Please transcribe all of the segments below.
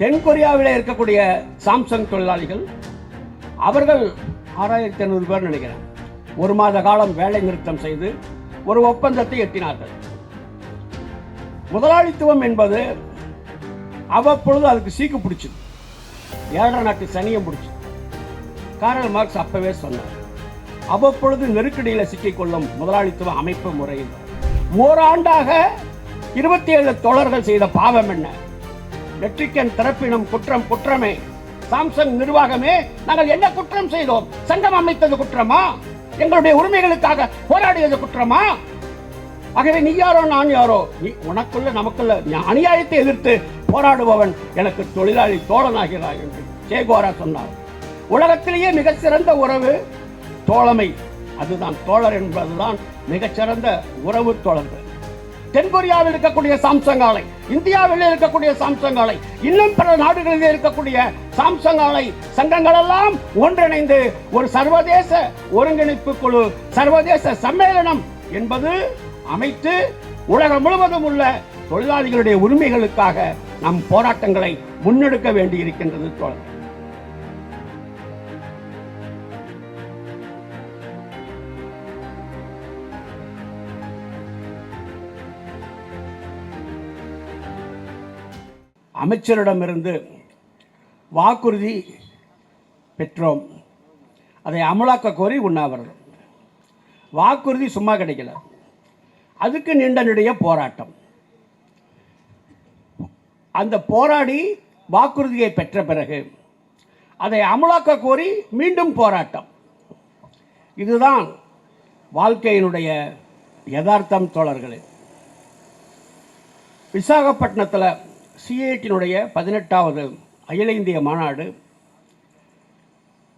தென்கொரியாவில் இருக்கக்கூடிய சாம்சங் தொழிலாளிகள் அவர்கள் 6500 பேர் நினைக்கிறேன் ஒரு மாத காலம் வேலை நிறுத்தம் செய்து ஒரு ஒப்பந்தத்தை எட்டினார்கள். முதலாளித்துவம் என்பது அவ்வப்பொழுது அதுக்கு சீக்கு பிடிச்சது, ஏழரை நாட்டு சனியம் பிடிச்சது. காரல் மார்க்ஸ் அப்பவே சொன்னார், அவ்வப்பொழுது நெருக்கடியில் சிக்கிக்கொள்ளும் முதலாளித்துவ அமைப்பு முறையில் ஓராண்டாக 27 தோழர்கள் செய்த பாவம் என்ன? மெட்ரிக்கன் தரப்பினும் குற்றம் குற்றமே. சாம்சங் நிர்வாகமே நாங்கள் என்ன குற்றம் செய்தோம்? சங்கம் அமைத்தது குற்றமா? எங்களுடைய உரிமைகளுக்காக போராடியது குற்றமா? ஆகவே நீ யாரோ நான் யாரோ, நீ உனக்குள்ள நமக்குள்ள அநியாயத்தை எதிர்த்து போராடுபவன் எனக்கு தொழிலாளி தோழனாகிறாய் என்று சேகோரா சொன்னார். உலகத்திலேயே மிக சிறந்த உறவு தோழமை, அதுதான் தோழர் என்பதுதான் மிகச்சிறந்த உறவு தோழர்கள். தென்கொரியாவில் இருக்கக்கூடிய சாம்சங் ஆலை, இந்தியாவில் இருக்கக்கூடிய சாம்சங் ஆலை, இன்னும் பல நாடுகளில் இருக்கக்கூடிய சாம்சங் ஆலை சங்கங்கள் எல்லாம் ஒன்றிணைந்து ஒரு சர்வதேச ஒருங்கிணைப்பு குழு, சர்வதேச சம்மேளனம் என்பது அமைத்து உலகம் முழுவதும் உள்ள தொழிலாளிகளுடைய உரிமைகளுக்காக நம் போராட்டங்களை முன்னெடுக்க வேண்டியிருக்கின்றது தோழர். அமைச்சரிடமிருந்து வாக்குறுதி பெற்றோம், அதை அமலாக்க கோரி உண்ணாவிரதம். வாக்குறுதி சும்மா கிடைக்கல, அதுக்கு நீண்ட நெடிய போராட்டம். அந்த போராடி வாக்குறுதியை பெற்ற பிறகு அதை அமலாக்க கோரி மீண்டும் போராட்டம். இதுதான் வாழ்க்கையினுடைய யதார்த்தம் தோழர்களே. விசாகப்பட்டினத்தில் சிஐடியினுடைய 18வது அகில இந்திய மாநாடு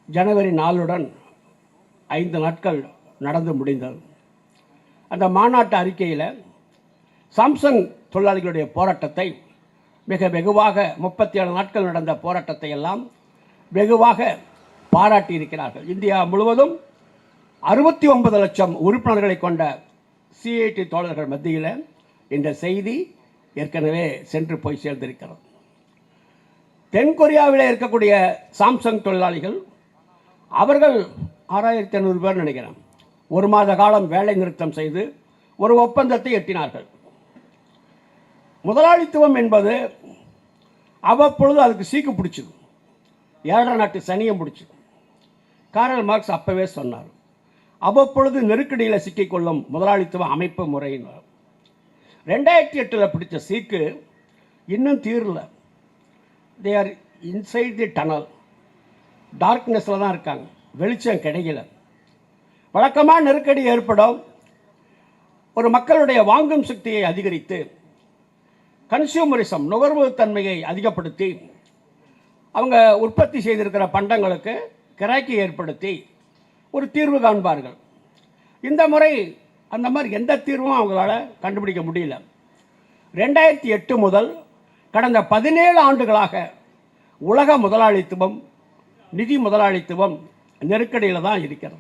ஜனவரி 4 5 நாட்கள் நடந்து முடிந்தது. அந்த மாநாட்டு அறிக்கையில் சாம்சங் தொழிலாளிகளுடைய போராட்டத்தை வெகுவாக 37 நாட்கள் நடந்த போராட்டத்தை எல்லாம் வெகுவாக பாராட்டி இருக்கிறார்கள். இந்தியா முழுவதும் 69 லட்சம் உறுப்பினர்களை கொண்ட சிஐடி தோழர்கள் மத்தியில் இந்த செய்தி ஏற்கனவே சென்று போய் சேர்ந்திருக்கிறது. தென்கொரியாவில் இருக்கக்கூடிய சாம்சங் தொழிலாளிகள் அவர்கள் 6500 பேர் நினைக்கிறேன் ஒரு மாத காலம் வேலை நிறுத்தம் செய்து ஒரு ஒப்பந்தத்தை எட்டினார்கள். முதலாளித்துவம் என்பது அவ்வப்பொழுது அதுக்கு சீக்கு பிடிச்சது, ஏழரை நாட்டு சனியம் பிடிச்சது. காரல் மார்க்ஸ் அப்பவே சொன்னார், அவ்வப்பொழுது நெருக்கடியில் சிக்கிக்கொள்ளும் முதலாளித்துவ அமைப்பு முறையினர். 2008 பிடிச்ச சீக்கு இன்னும் தீரல. They are inside the tunnel, டார்க்னஸில் தான் இருக்காங்க, வெளிச்சம் கிடைக்கல. வழக்கமாக நெருக்கடி ஏற்படும். ஒரு மக்களுடைய வாங்கும் சக்தியை அதிகரித்து கன்சியூமரிசம் நுகர்வு தன்மையை அதிகப்படுத்தி அவங்க உற்பத்தி செய்திருக்கிற பண்டங்களுக்கு கிராக்கி ஏற்படுத்தி ஒரு தீர்வு காண்பார்கள். இந்த முறை அந்த மாதிரி எந்த தீர்வும் அவங்களால கண்டுபிடிக்க முடியல. 2008 முதல் கடந்த 17 ஆண்டுகளாக உலக முதலாளித்துவம், நிதி முதலாளித்துவம் நெருக்கடியில் தான் இருக்கிறது.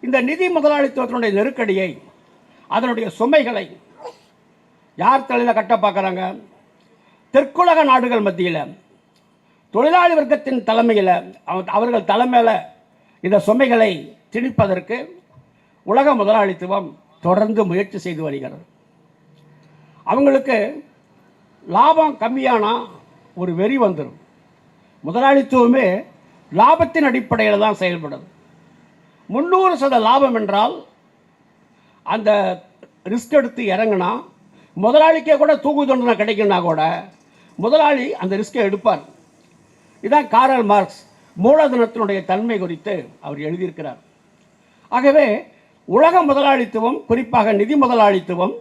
இந்த நிதி முதலாளித்துவத்தினுடைய நெருக்கடியை, அதனுடைய சுமைகளை யார் தலையில் கட்ட பார்க்குறாங்க? தெற்குலக நாடுகள் மத்தியில் தொழிலாளி வர்க்கத்தின் தலைமையில், அவர்கள் தலைமையில் இந்த சுமைகளை திணிப்பதற்கு உலக முதலாளித்துவம் தொடர்ந்து முயற்சி செய்து வருகிறது. அவங்களுக்கு லாபம் கம்மியானால் ஒரு வெறி வந்துடும். முதலாளித்துவமே லாபத்தின் அடிப்படையில் தான் செயல்படுது. 300% லாபம் என்றால் அந்த ரிஸ்க் எடுத்து இறங்கினா முதலாளிக்கே கூட தூக்கு தண்டனை கிடைக்குன்னா கூட முதலாளி அந்த ரிஸ்கை எடுப்பார். இதுதான் காரல் மார்க்ஸ் மூலதனத்தினுடைய தன்மை குறித்து அவர் எழுதியிருக்கிறார். ஆகவே உலக முதலாளித்துவம், குறிப்பாக நிதி முதலாளித்துவம்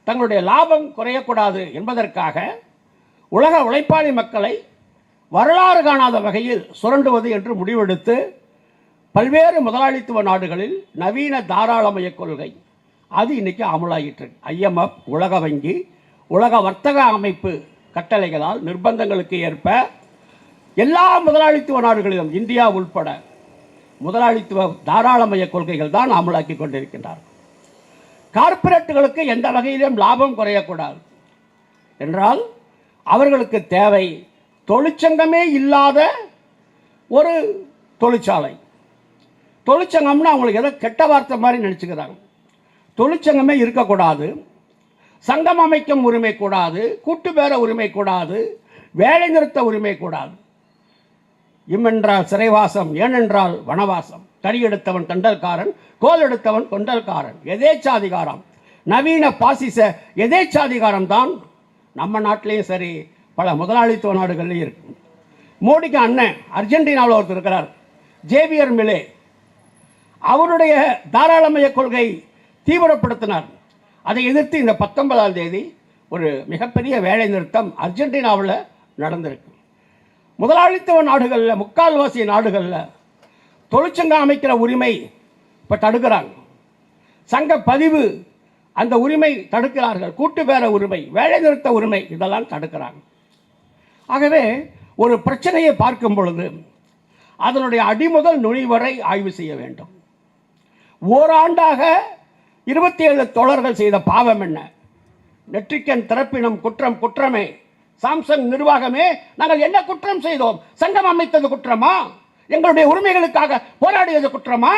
தங்களுடைய லாபம் குறையக்கூடாது என்பதற்காக உலக உழைப்பாளி மக்களை வரலாறு காணாத வகையில் சுரண்டுவது என்று முடிவெடுத்து பல்வேறு முதலாளித்துவ நாடுகளில் நவீன தாராளமய கொள்கை அது இன்னைக்கு அமலாகிட்டு. IMF, உலக வங்கி, உலக வர்த்தக அமைப்பு கட்டளைகளால் நிர்பந்தங்களுக்கு ஏற்ப எல்லா முதலாளித்துவ நாடுகளிலும் இந்தியா உள்பட முதலாளித்துவ தாராளமய கொள்கைகள் தான் அமலாக்கி கொண்டிருக்கின்றார். கார்ப்பரேட்டுகளுக்கு எந்த வகையிலும் லாபம் குறையக்கூடாது என்றால் அவர்களுக்கு தேவை தொழிற்சங்கமே இல்லாத ஒரு தொழிற்சாலை. தொழிற்சங்கம்னா அவங்களுக்கு ஏதோ கெட்ட வார்த்தை மாதிரி நினச்சிக்கிறாங்க. தொழிற்சங்கமே இருக்கக்கூடாது, சங்கம் அமைக்கும் உரிமை கூடாது, கூட்டு பேர உரிமை கூடாது, வேலை நிறுத்த உரிமை கூடாது. இம்மென்றால் சிறைவாசம், ஏனென்றால் வனவாசம். தடி எடுத்தவன் தண்டல்காரன், கோல் எடுத்தவன் கொண்டல்காரன். எதேச்சாதிகாரம், நவீன பாசிச எதேச்சாதிகாரம் தான் நம்ம நாட்டிலையும் சரி, பல முதலாளித்துவ நாடுகள்லையும் இருக்கு. மோடிக்கு அண்ணன் அர்ஜென்டினாவில் ஒருத்தர் இருக்கிறார், ஜேவியர் மிலே. அவருடைய தாராளமய கொள்கை தீவிரப்படுத்தினார். அதை எதிர்த்து இந்த 19ஆம் தேதி ஒரு மிகப்பெரிய வேலை நிறுத்தம் அர்ஜென்டினாவில் நடந்திருக்கு. முதலாளித்துவ நாடுகளில், முக்கால்வாசி நாடுகளில் தொழிற்சங்கம் அமைக்கிற உரிமை இப்போ தடுக்கிறாங்க. சங்க பதிவு அந்த உரிமை தடுக்கிறார்கள். கூட்டு பேர உரிமை, வேலை நிறுத்த உரிமை, இதெல்லாம் தடுக்கிறாங்க. ஆகவே ஒரு பிரச்சனையை பார்க்கும் பொழுது அதனுடைய அடிமுதல் நுனி வரை ஆய்வு செய்ய வேண்டும். ஓராண்டாக 27 தோழர்கள் செய்த பாவம் என்ன? நெற்றிக்கன் திறப்பினும் குற்றம் குற்றமே. சாம்சங் நிர்வாகமே, நாங்கள் என்ன குற்றம் செய்தோம்? சங்கம் அமைத்தது குற்றமா? எங்களுடைய உரிமைகளுக்காக போராடியது குற்றமா?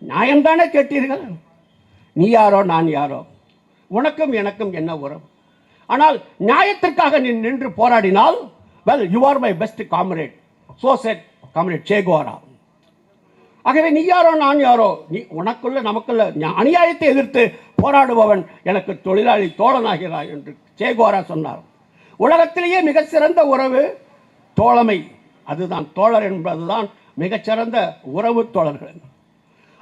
நியாயம்தானே கேட்டீர்கள். நீ யாரோ நான் யாரோ, உனக்கும் எனக்கும் என்ன உறவு? ஆனால் நியாயத்திற்காக நீ நின்று போராடினால், well, you are my best comrade, so said comrade Che Guevara. ஆகவே நீ யாரோ நான் யாரோ, நீ உனக்குள்ள நமக்குள்ள அநியாயத்தை எதிர்த்து போராடுபவன் எனக்கு தொழிலாளி தோழனாகிறாய் என்று சே குவேரா சொன்னார். உலகத்திலேயே மிக சிறந்த உறவு தோழமை, அதுதான் தோழர் என்பதுதான் மிகச்சிறந்த உறவு தோழர்கள்.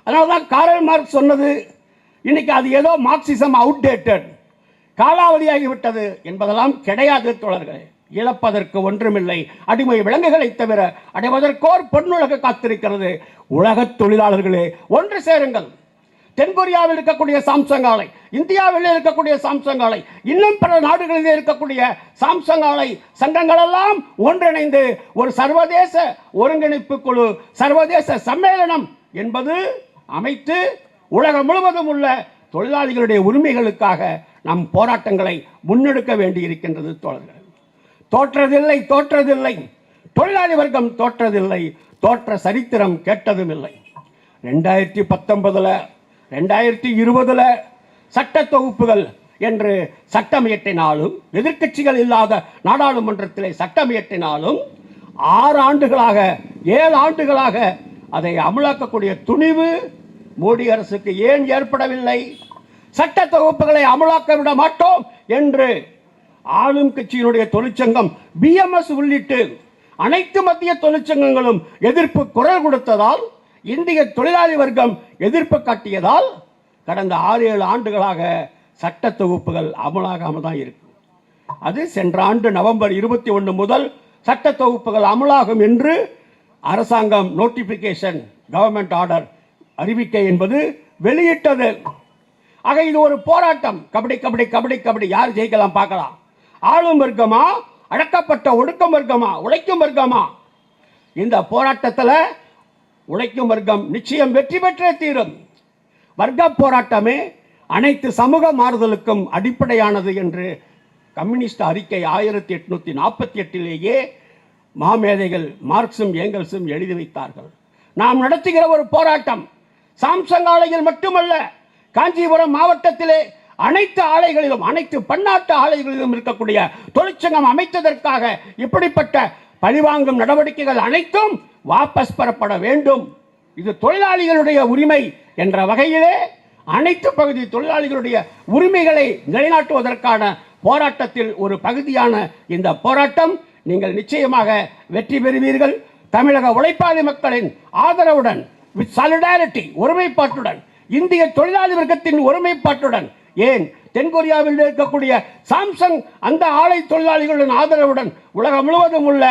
அதனால தான் காரல் மார்க்ஸ் சொன்னது, இன்னைக்கு அது ஏதோ மார்க்சிசம் அவுட்டேட்டட், காலாவதியாகிவிட்டது என்பதெல்லாம் கிடையாது தோழர்களே. இழப்பதற்கு ஒன்றுமில்லை, அடிமை விலங்குகளை தவிர அடைவதற்கோர் பொன்னுலக காத்திருக்கிறது. உலக தொழிலாளர்களே ஒன்று சேருங்கள். தென்கொரியாவில் இருக்கக்கூடிய சாம்சங் ஆலை, இந்தியாவில் இருக்கக்கூடிய சாம்சங் ஆலை, இன்னும் பல நாடுகளில் இருக்கக்கூடிய சாம்சங் ஆலை சங்கங்களெல்லாம் ஒன்றிணைந்து ஒரு சர்வதேச ஒருங்கிணைப்பு குழு, சர்வதேச சம்மேளனம் என்பது அமைத்து உலகம் முழுவதும் உள்ள தொழிலாளிகளுடைய உரிமைகளுக்காக நம் போராட்டங்களை முன்னெடுக்க வேண்டி இருக்கின்றது தோழர்கள். தோற்றதில்லை, தோற்றதில்லை, தொழிலாளி வர்க்கம் தோற்றதில்லை, தோற்ற சரித்திரம் கேட்டதும் இல்லை. 2019 2020 சட்ட தொகுப்புகள் என்று சட்டம் இயற்றினாலும், எதிர்க்கட்சிகள் இல்லாத நாடாளுமன்றத்திலே சட்டம் இயற்றினாலும் 6 ஆண்டுகளாக 7 ஆண்டுகளாக அதை அமலாக்கக்கூடிய துணிவு மோடி அரசுக்கு ஏன் ஏற்படவில்லை? சட்ட தொகுப்புகளை அமலாக்க விட மாட்டோம் என்று ஆளும் கட்சியினுடைய தொழிற்சங்கம் பிஎம்எஸ் உள்ளிட்டு அனைத்து மத்திய தொழிற்சங்கங்களும் எதிர்ப்பு குரல் கொடுத்ததால், இந்திய தொழிலாளி வர்க்கம் எதிர்ப்பு காட்டியதால் கடந்த 6-7 ஆண்டுகளாக சட்ட தொகுப்புகள் அமலாகாமல் தான் இருக்கு. அது சென்ற ஆண்டு நவம்பர் 21 முதல் சட்ட தொகுப்புகள் அமலாகும் என்று அரசாங்கம் நோட்டிபிகேஷன், கவர்மெண்ட் ஆர்டர் அறிவிக்கை என்பது வெளியிட்டது. ஆக இது ஒரு போராட்டம். கபடி கபடி கபடி கபடி, யார் ஜெயிக்கலாம் பார்க்கலாம். ஆளும் வர்க்கமா, அடக்கப்பட்ட ஒடுக்கும் வர்க்கமா, உழைக்கும் வர்க்கமா? இந்த போராட்டத்தில் உழைக்கும் வர்க்கம் நிச்சயம் வெற்றி பெற்றே தீரும். வர்க்க போராட்டமே அனைத்து சமூக மாறுதலுக்கும் அடிப்படையானது என்று கம்யூனிஸ்ட் அறிக்கை 1848 மாமேதைகள் மார்க்சும் ஏங்கல்ஸும் எழுதி வைத்தார்கள். நாம் நடத்துகிற ஒரு போராட்டம் சாம்சங் ஆலையில் மட்டுமல்ல, காஞ்சிபுரம் மாவட்டத்திலே அனைத்து ஆலைகளிலும், அனைத்து பன்னாட்டு ஆலைகளிலும் இருக்கக்கூடிய தொழிற்சங்கம் அமைத்ததற்காக இப்படிப்பட்ட பழிவாங்கும் நடவடிக்கைகள் அனைத்தும் வாபஸ் பெறப்பட வேண்டும். இது தொழிலாளிகளுடைய உரிமை என்ற வகையிலே அனைத்து பகுதி தொழிலாளிகளுடைய உரிமைகளை நிலைநாட்டுவதற்கான போராட்டத்தில் ஒரு பகுதியான இந்த போராட்டம் நீங்கள் நிச்சயமாக வெற்றி பெறுவீர்கள். தமிழக உழைப்பாளி மக்களின் ஆதரவுடன், வித் சாலிடாரிட்டி, ஒருமைப்பாட்டுடன், இந்திய தொழிலாளி வர்க்கத்தின் ஒருமைப்பாட்டுடன், ஏன் தென்கொரியாவில் இருக்கக்கூடிய சாம்சங் அந்த ஆலை தொழிலாளிகளின் ஆதரவுடன், உலகம் முழுவதும் உள்ள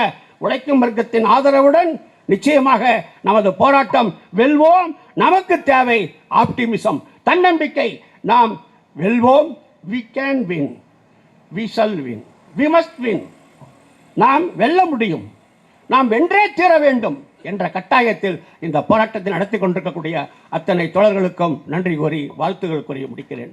உழைக்கும் வர்க்கத்தின் ஆதரவுடன் நிச்சயமாக நமது போராட்டம் வெல்வோம். நமக்கு தேவை ஆப்டிமிசம், தன்னம்பிக்கை. நாம் வெல்வோம். we can win, we shall win, we must win. நாம் வெல்ல முடியும், நாம் வென்றே தீர வேண்டும் என்ற கட்டாயத்தில் இந்த போராட்டத்தை நடத்தி கொண்டிருக்கக்கூடிய அத்தனை தோழர்களுக்கும் நன்றி கூறி வாழ்த்துக்கள் கூறி முடிக்கிறேன்.